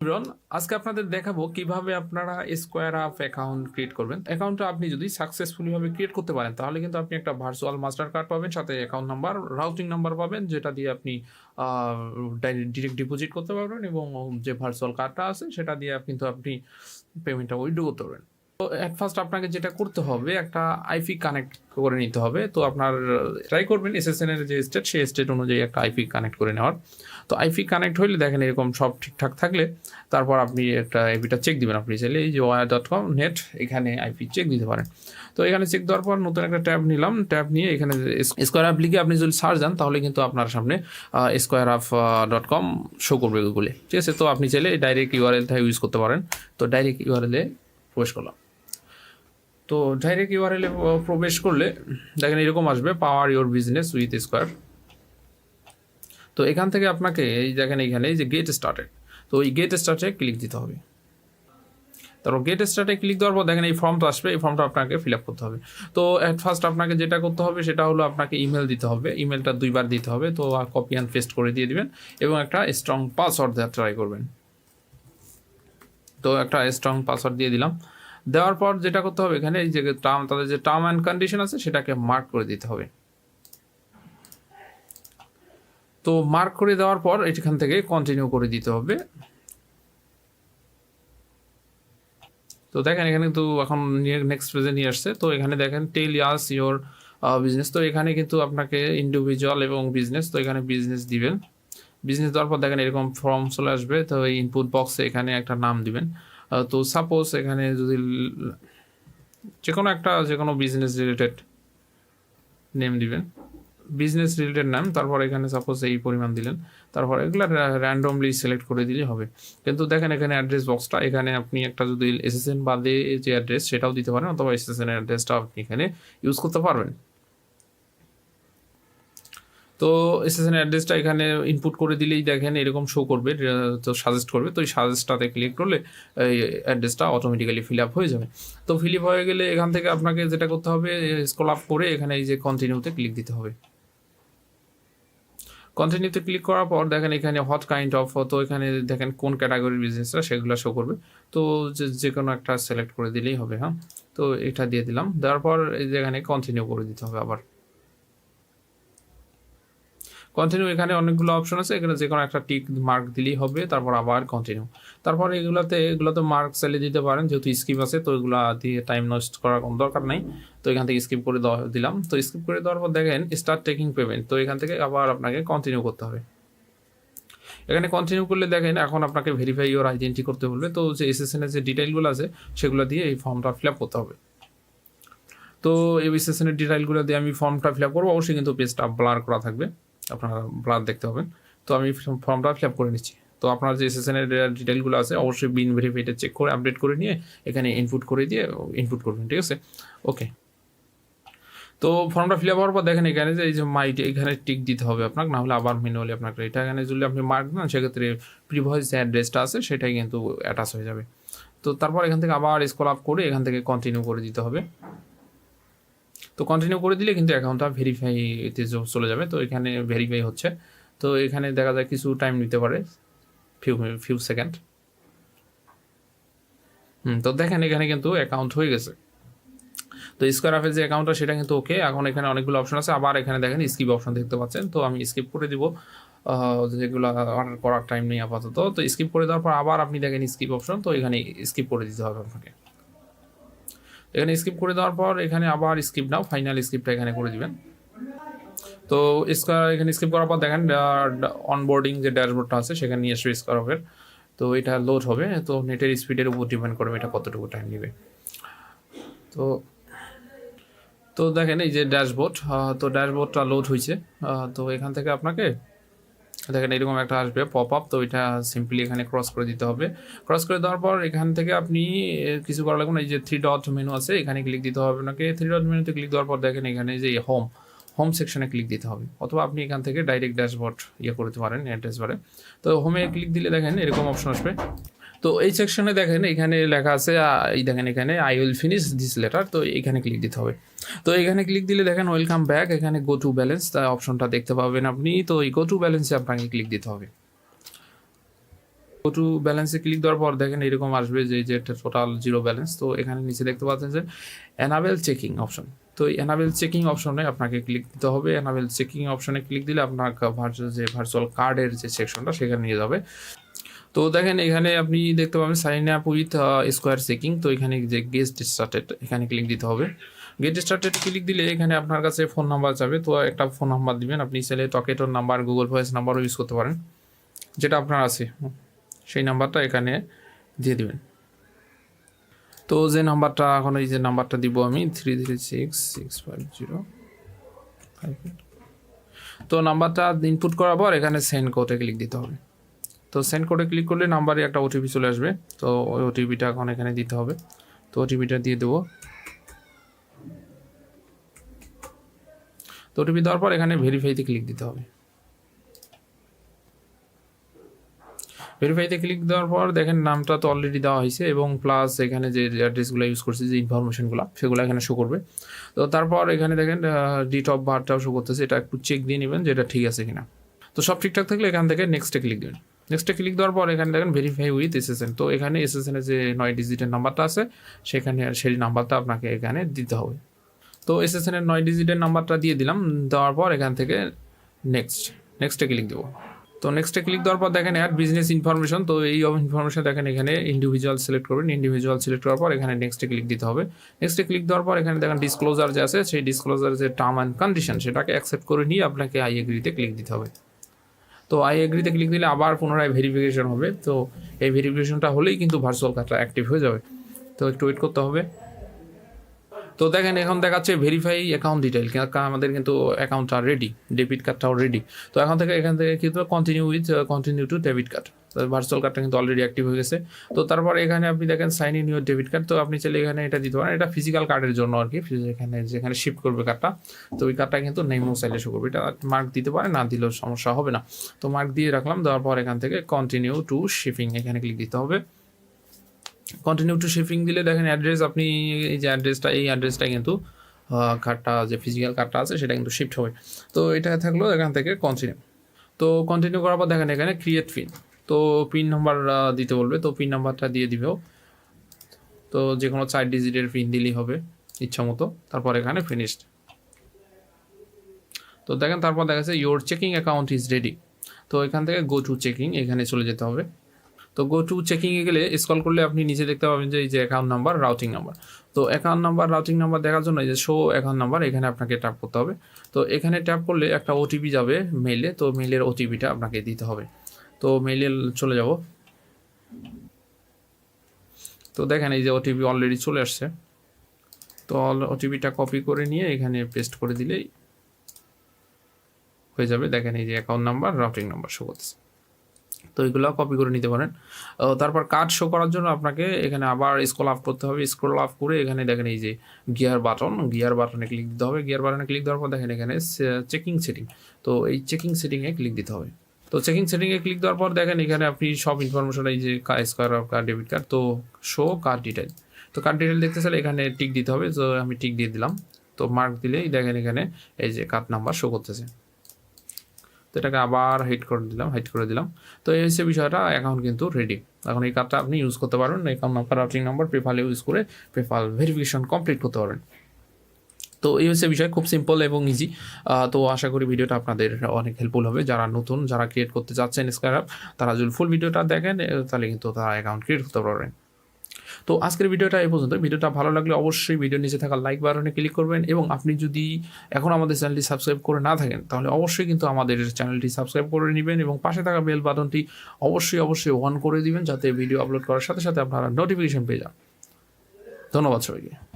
Everyone, আজকে আপনাদের দেখাবো কিভাবে আপনারা স্কোয়ার আপ অ্যাকাউন্ট ক্রিয়েট করবেন। অ্যাকাউন্টটা আপনি যদি সাকসেসফুলি ভাবে ক্রিয়েট করতে পারেন তাহলে কিন্তু আপনি একটা ভার্চুয়াল মাস্টার কার্ড পাবেন, সাথে অ্যাকাউন্ট নাম্বার, রাউটিং নাম্বার পাবেন, যেটা দিয়ে আপনি ডিরেক্ট ডিপোজিট করতে পারবেন এবং যে ভার্চুয়াল কার্ডটা আছে সেটা দিয়ে কিন্তু আপনি পেমেন্টটা উইথড্র করতে পারবেন। তো অ্যাট ফার্স্ট আপনাকে যেটা করতে হবে, একটা আইপি কানেক্ট করে নিতে হবে। তো আপনার ট্রাই করবেন এসএসএন এর যে স্টেট, সেই স্টেট অনুযায়ী একটা আইপি কানেক্ট করে নেওয়ার। তো আইপি কানেক্ট হইলে দেখেন এরকম সব ঠিকঠাক থাকলে তারপর আপনি একটা আইপিটা চেক দিবেন। আপনি চাইলে এই যে wire.com নেট, এখানে আইপি চেক দিতে পারেন। তো এখানে চেক দেওয়ার পর নতুন একটা ট্যাব নিলাম। ট্যাব নিয়ে এখানে স্কোয়ার অ্যাপ লিখে আপনি যদি সার্চ দেন তাহলে কিন্তু আপনার সামনে SquareUp.com শো করবে গুগলে, ঠিক আছে। তো আপনি চাইলে ডাইরেক্ট ইউআরএল থেকে ইউজ করতে পারেন। তো ডাইরেক্ট ইউআরএলে প্রবেশ করলাম। তো ডাইরেক্ট ইউআরএলে প্রবেশ করলে দেখেন এরকম আসবে, পাওয়ার ইউর বিজনেস উইথ স্কোয়ার। তো এখান থেকে আপনাকে এই দেখেন এখানে এই যে গেট স্টার্টেড, তো ওই গেট স্টার্টে ক্লিক দিতে হবে। তারপর গেট স্টার্টে ক্লিক দেওয়ার পর দেখেন এই ফর্মটা আসবে, এই ফর্মটা আপনাকে ফিল আপ করতে হবে। তো অ্যাট ফার্স্ট আপনাকে যেটা করতে হবে সেটা হলো আপনাকে ইমেল দিতে হবে, ইমেলটা 2বার দিতে হবে। তো কপি অ্যান্ড পেস্ট করে দিয়ে দিবেন এবং একটা স্ট্রং পাসওয়ার্ড দেওয়ার ট্রাই করবেন। তো একটা স্ট্রং পাসওয়ার্ড দিয়ে দিলাম। দেওয়ার পর যেটা করতে হবে এখানে এই যে তাদের যে টার্ম অ্যান্ড কন্ডিশন আছে সেটাকে মার্ক করে দিতে হবে। তো মার্ক করে দেওয়ার পর এখান থেকে কন্টিনিউ করে দিতে হবে। তো দেখেন এখানে কিন্তু এখন নেক্সট পেজে নিয়ে আসছে। তো এখানে দেখেন টেল ইয়াস ইয়োর বিজনেস। তো এখানে কিন্তু আপনাকে ইন্ডিভিজুয়াল এবং বিজনেস, তো এখানে বিজনেস দিবেন। বিজনেস দেওয়ার পর দেখেন এরকম ফর্ম চলে আসবে। তো এই ইনপুট বক্সে এখানে একটা নাম দিবেন। তো সাপোজ এখানে যদি যে কোনো বিজনেস রিলেটেড নেম দিবেন, বিজনেস রিলেটেড নাম। তারপর এখানে সাপোজ এই পরিমাণ দিলেন। তারপর এগুলো র্যান্ডমলি সিলেক্ট করে দিলে হবে। কিন্তু দেখেন এখানে অ্যাড্রেস বক্সটা, এখানে আপনি একটা যদি এসএসএন বাদে যে অ্যাড্রেস সেটাও দিতে পারেন, অথবা এসএসএন এর অ্যাড্রেসটা আপনি এখানে ইউজ করতে পারবেন। তো এসএসএন অ্যাড্রেসটা এখানে ইনপুট করে দিলেই দেখেন এরকম শো করবে, তো সাজেস্ট করবে। তো এই সাজেস্টটাতে ক্লিক করলে এই অ্যাড্রেসটা অটোমেটিক্যালি ফিল আপ হয়ে যাবে। তো ফিল আপ হয়ে গেলে এখান থেকে আপনাকে যেটা করতে হবে, স্ক্রল আপ করে এখানে এই যে কন্টিনিউতে ক্লিক দিতে হবে। কন্টিনিউতে ক্লিক করার পর দেখেন এখানে হোয়াট কাইন্ড অফ, তো এখানে দেখেন কোন ক্যাটাগরির বিজনেসটা সেগুলো শো করবে। তো যে কোনো একটা সিলেক্ট করে দিলেই হবে। হ্যাঁ, তো এটা দিয়ে দিলাম। দেওয়ার পর এই যে এখানে কন্টিনিউ করে দিতে হবে। আবার কন্টিনিউ, এখানে অনেকগুলো অপশন আছে, এখানে যে কোনো একটা টিক মার্ক দিলেই হবে। তারপর আবার কন্টিনিউ। তারপর এগুলোতে মার্ক চালিয়ে দিতে পারেন, যেহেতু স্কিপ আছে তো এগুলো দিয়ে টাইম নষ্ট করার কোনো দরকার নাই। তো এখান থেকে স্কিপ করে দিলাম। তো স্কিপ করে দেওয়ার পর দেখেন স্টার্ট টেকিং পেমেন্ট। তো এখান থেকে আবার আপনাকে কন্টিনিউ করতে হবে। এখানে কন্টিনিউ করলে দেখেন এখন আপনাকে ভেরিফাই ইওর আইডেন্টি করতে বলবে। তো যে এসএসএন এর যে ডিটেইলগুলো আছে সেগুলো দিয়ে এই ফর্মটা ফিল আপ করতে হবে। তো এই এসএসএন এর ডিটেইলগুলো দিয়ে আমি ফর্মটা ফিল আপ করবো। অবশ্যই কিন্তু পেজটা ব্লার করা থাকবে, আপনারা ব্লার দেখতে পাবেন। তো আমি ফর্মটা ফিল আপ করে নিচ্ছি। তো আপনার যে এসএসএন এর ডিটেইলগুলো আছে অবশ্যই বিন ভেরিফাইটা চেক করে আপডেট করে নিয়ে এখানে ইনপুট করে দিয়ে ইনপুট করবেন, ঠিক আছে। ওকে, তো ফর্মটা ফিল আপ হওয়ার পর দেখেন এখানে যে এই যে এখানে টিক দিতে হবে আপনাকে, না হলে আবার ম্যানুয়ালি আপনাকে এটা এখানে যদি আপনি মার্ক দেন সেক্ষেত্রে প্রিভিয়াস যে অ্যাড্রেসটা আছে সেটাই কিন্তু অ্যাটাচ হয়ে যাবে। তো তারপর এখান থেকে আবার স্ক্রল আপ করে এখান থেকে কন্টিনিউ করে দিতে হবে। তো কন্টিনিউ করে দিলে কিন্তু অ্যাকাউন্টটা ভেরিফাইতে চলে যাবে। তো এখানে ভেরিফাই হচ্ছে। তো এখানে দেখা যায় কিছু টাইম নিতে পারে, ফিউ সেকেন্ড। তো দেখেন এখানে কিন্তু অ্যাকাউন্ট হয়ে গেছে। তো স্কোয়ার অ্যাপের যে অ্যাকাউন্টটা সেটা কিন্তু ওকে। এখন এখানে অনেকগুলো অপশন আছে, আবার এখানে দেখেন স্কিপ অপশন দেখতে পাচ্ছেন। তো আমি স্কিপ করে দিব, যেগুলো অর্ডার করার টাইম নেই আপাতত। তো স্কিপ করে দেওয়ার পর আবার আপনি দেখেন স্কিপ অপশন, তো এখানে স্কিপ করে দিতে হবে আপনাকে। এখানে স্কিপ করে দেওয়ার পর এখানে আবার স্কিপ নাও, ফাইনাল স্কিপটা এখানে করে দিবেন। তো এখানে স্কিপ করার পর দেখেন অনবোর্ডিং যে ড্যাশবোর্ডটা আছে সেখানে নিয়ে আসবে স্কোয়ার অ্যাপের। তো এটা লোড হবে। তো নেটের স্পিডের উপর ডিপেন্ড করবে এটা কতটুকু টাইম নেবে। তো তো দেখেন এই যে ড্যাশবোর্ড, তো ড্যাশবোর্ডটা লোড হয়েছে। তো এখান থেকে আপনাকে দেখেন এরকম একটা আসবে পপ আপ। তো এটা সিম্পলি এখানে ক্রস করে দিতে হবে। ক্রস করে দেওয়ার পর এখান থেকে আপনি কিছু করা লাগবে না, এই যে 3 ডট মেনু আছে এখানে ক্লিক দিতে হবে আপনাকে। 3 ডট মেনুতে ক্লিক দেওয়ার পর দেখেন এখানে যে হোম সেকশনে ক্লিক দিতে হবে, অথবা আপনি এখান থেকে ডাইরেক্ট ড্যাশবোর্ড করতে পারেন অ্যাড্রেস বারে। তো হোমে ক্লিক দিলে দেখেন এরকম অপশন আসবে। তো এই সেকশনে দেখেন এখানে লেখা আছে, এই দেখেন এখানে I will finish this letter. তো এখানে ক্লিক দিতে হবে। তো এখানে ক্লিক দিলে দেখেন ওয়েলকাম ব্যাক, এখানে গো টু ব্যালেন্স অপশনটা দেখতে পাবেন আপনি। তো এই গো টু ব্যালেন্সে আপনাকে ক্লিক দিতে হবে। গো টু ব্যালেন্সে ক্লিক দেওয়ার পর দেখেন এরকম আসবে যে টোটাল জিরো ব্যালেন্স। তো এখানে নিচে দেখতে পাচ্ছেন যে এনাবেল চেকিং অপশন। তো এই এনাবেল চেকিং অপশনে আপনাকে ক্লিক দিতে হবে। এনাবেল চেকিং অপশনে ক্লিক দিলে আপনার ভার্চুয়াল কার্ডের যে সেকশনটা সেখানে নিয়ে যাবে। তো দেখেন এখানে আপনি দেখতে পাবেন sign up with square checking. তো এখানে যে গেট স্টার্টেড এখানে ক্লিক দিতে হবে। গেট স্টার্টেড ক্লিক দিলে এখানে আপনার কাছে ফোন নাম্বার যাবে। তো একটা ফোন নাম্বার দিবেন, আপনি চাইলে টকেটোর নাম্বার, গুগল ভয়েস নাম্বারও ইউজ করতে পারেন, যেটা আপনার আছে সেই নাম্বারটা এখানে দিয়ে দিবেন। তো যে নাম্বারটা এখন এই যে নাম্বারটা দিব আমি 3366505। তো নাম্বারটা ইনপুট করার পর এখানে সেন্ড কোডে ক্লিক দিতে হবে। তো সেন্ড কোডে ক্লিক করলে নাম্বারে একটা ওটিপি চলে আসবে। তো ওই ওটিপিটা এখন এখানে দিতে হবে। তো ওটিপিটা দিয়ে দেবো। তো ওটিপি দেওয়ার পর এখানে ভেরিফাইতে ক্লিক দিতে হবে। ভেরিফাইতে ক্লিক দেওয়ার পর দেখেন নামটা তো অলরেডি দেওয়া হয়েছে এবং প্লাস এখানে যে অ্যাড্রেসগুলো ইউজ করছে, যে ইনফরমেশনগুলো সেগুলো এখানে শো করবে। তো তারপর এখানে দেখেন ডেট অফ বার্থটাও শো করতেছে, এটা একটু চেক দিয়ে নেবেন যেটা ঠিক আছে কিনা। তো সব ঠিকঠাক থাকলে এখান থেকে নেক্সটে ক্লিক দেবেন। নেক্সটে ক্লিক দেওয়ার পর এখানে দেখেন ভেরিফাই উইথ এসএসএন। তো এখানে এসএসএনের যে 9 ডিজিটের নাম্বারটা আছে সেখানে সেই নাম্বারটা আপনাকে এখানে দিতে হবে। তো এসএসএনের 9 ডিজিটের নাম্বারটা দিয়ে দিলাম। দেওয়ার পর এখান থেকে নেক্সটে ক্লিক দেবো। তো নেক্সটে ক্লিক দেওয়ার পর দেখেন অ্যাড বিজনেস ইনফরমেশন। তো এই ইনফরমেশন দেখেন এখানে ইন্ডিভিজুয়াল সিলেক্ট করবেন। ইন্ডিভিজুয়াল সিলেক্ট করার পর এখানে নেক্সটে ক্লিক দিতে হবে। নেক্সটে ক্লিক দেওয়ার পর এখানে দেখেন ডিসক্লোজার যে আছে সেই ডিসক্লোজার যে টার্ম অ্যান্ড কন্ডিশন সেটাকে অ্যাকসেপ্ট করে নিয়ে আপনাকে আই এগ্রিতে ক্লিক দিতে হবে। তো আই এগ্রিতে ক্লিক দিলে আবার পুনরায় ভেরিফিকেশন হবে। তো এই ভেরিফিকেশনটা হলেই কিন্তু ভার্চুয়াল কার্ডটা অ্যাক্টিভ হয়ে যাবে। তো একটু ওয়েট করতে হবে। তো দেখেন এখন দেখাচ্ছে ভেরিফাই অ্যাকাউন্ট ডিটেইল, আমাদের কিন্তু অ্যাকাউন্টটা রেডি, ডেবিট কার্ডটাও রেডি। তো এখান থেকে কিন্তু কন্টিনিউ টু ডেবিট কার্ড। তো ভার্চুয়াল কার্ডটা কিন্তু অলরেডি অ্যাক্টিভ হয়ে গেছে। তো তারপর এখানে আপনি দেখেন sign in your debit card. তো আপনি চাইলে এখানে এটা দিতে পারেন, এটা ফিজিক্যাল কার্ডের জন্য আর কি, যেখানে শিফট করবে কার্ডটা। তো ওই কার্ডটা কিন্তু নেমও চাইলে শো করবে, এটা মার্ক দিতে পারে, না দিলেও সমস্যা হবে না। তো মার্ক দিয়ে রাখলাম। দেওয়ার পর এখান থেকে কন্টিনিউ টু শিপিং এখানে ক্লিক দিতে হবে। কন্টিনিউ টু শিপিং দিলে দেখেন অ্যাড্রেস, আপনি এই যে এই অ্যাড্রেসটা কিন্তু কার্ডটা যে ফিজিক্যাল কার্ডটা আছে সেটা কিন্তু শিফট হবে। তো এটা থাকলো এখান থেকে কন্টিনিউ। তো কন্টিনিউ করার পর দেখেন এখানে ক্রিয়েট পিন। তো পিন নাম্বার দিতে বলবে, তো পিন নাম্বারটা দিয়ে দিবেও। তো যে কোনো 4 ডিজিটের পিন দিলেই হবে ইচ্ছা মতো। তারপর এখানে ফিনিশড। তো দেখেন তারপর দেখা যাচ্ছে your checking account is ready. তো এখান থেকে গো টু চেকিং এখানে চলে যেতে হবে। তো গো টু চেকিংয়ে গেলে স্ক্রল করলে আপনি নিচে দেখতে পাবেন যে এই যে অ্যাকাউন্ট নাম্বার, রাউটিং নাম্বার। তো অ্যাকাউন্ট নাম্বার, রাউটিং নাম্বার দেখার জন্য এই যে শো অ্যাকাউন্ট নাম্বার এখানে আপনাকে ট্যাপ করতে হবে। তো এখানে ট্যাপ করলে একটা ওটিপি যাবে মেইলে। তো মেইলের ওটিপিটা আপনাকে দিতে হবে। তো মেইলে চলে যাব। তো দেখেন এই যে ওটিপি অলরেডি চলে আসছে। তো ওটিপিটা কপি করে নিয়ে এখানে পেস্ট করে দিলেই হয়ে যাবে। দেখেন এই যে account number, routing number show করতেছে। তো এগুলো কপি করে নিতে পারেন। তারপর কার্ড শো করার জন্য আপনাকে এখানে আবার স্ক্রল আপ করতে হবে। স্ক্রল আপ করে এখানে দেখেন এই যে গিয়ার বাটনে ক্লিক দিতে হবে। গিয়ার বাটনে ক্লিক দেওয়ার পর দেখেন এখানে চেকিং সেটিং। তো এই চেকিং সেটিংয়ে ক্লিক দিতে হবে। তো চেকিং সেটিংয়ে ক্লিক দেওয়ার পর দেখেন এখানে আপনি সব ইনফরমেশন, এই যে SquareUp কার্ড, ডেবিট কার্ড, তো শো কার্ড ডিটেল। তো কার্ড ডিটেল দেখতে চাইলে এখানে টিক দিতে হবে। তো আমি টিক দিয়ে দিলাম। তো মার্ক দিলেই দেখেন এখানে এই যে কার্ড নাম্বার শো করতেছে। তো এটাকে আবার হাইড করে দিলাম। তো এই হচ্ছে বিষয়টা, অ্যাকাউন্ট কিন্তু রেডি। এখন এই কার্ডটা আপনি ইউজ করতে পারবেন, account number, routing number, PayPal use করে পেপাল ভেরিফিকেশন কমপ্লিট করতে পারবেন। তো এই হচ্ছে বিষয়, খুব সিম্পল এবং ইজি। তো আশা করি ভিডিওটা আপনাদের অনেক হেল্পফুল হবে। যারা নতুন, যারা ক্রিয়েট করতে চাচ্ছেন SquareUp, তারা যদি ফুল ভিডিওটা দেখেন তাহলে কিন্তু তারা অ্যাকাউন্ট ক্রিয়েট করতে পারবেন। তো আজকের ভিডিওটা এই পর্যন্ত। ভিডিওটা ভালো লাগলে অবশ্যই ভিডিওর নিচে থাকা লাইক বাটনে ক্লিক করবেন এবং আপনি যদি এখন আমাদের চ্যানেলটি সাবস্ক্রাইব করে না থাকেন তাহলে অবশ্যই কিন্তু আমাদের চ্যানেলটি সাবস্ক্রাইব করে নেবেন এবং পাশে থাকা বেল বাটনটি অবশ্যই অন করে দিবেন যাতে ভিডিও আপলোড করার সাথে সাথে আপনারা নোটিফিকেশন পেয়ে যান। ধন্যবাদ সবাইকে।